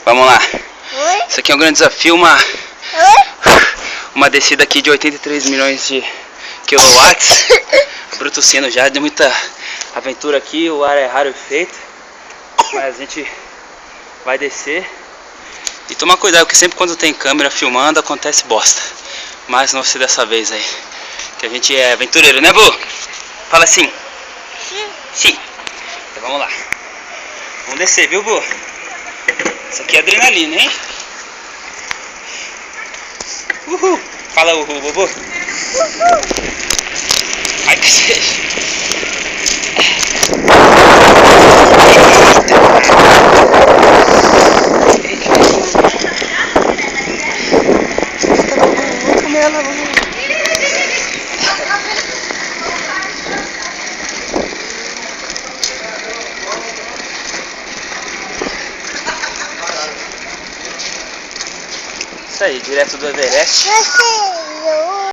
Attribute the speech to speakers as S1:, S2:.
S1: Vamos lá.
S2: Oi?
S1: Isso aqui é um grande desafio, uma descida aqui de 83 milhões de quilowatts. Bruto sino já, deu muita aventura aqui, o ar é rarefeito. Mas a gente vai descer. E tomar cuidado, porque sempre quando tem câmera filmando acontece bosta. Mas não vai ser dessa vez aí. Que a gente é aventureiro, né, Bu? Fala assim.
S2: Sim.
S1: Sim. Então vamos lá. Vamos descer, viu, Bu? Isso aqui é adrenalina, hein? Uhul. Fala uhul, Bubu.
S2: Uhul.
S1: Ai, que seja. Isso aí, direto do Everest.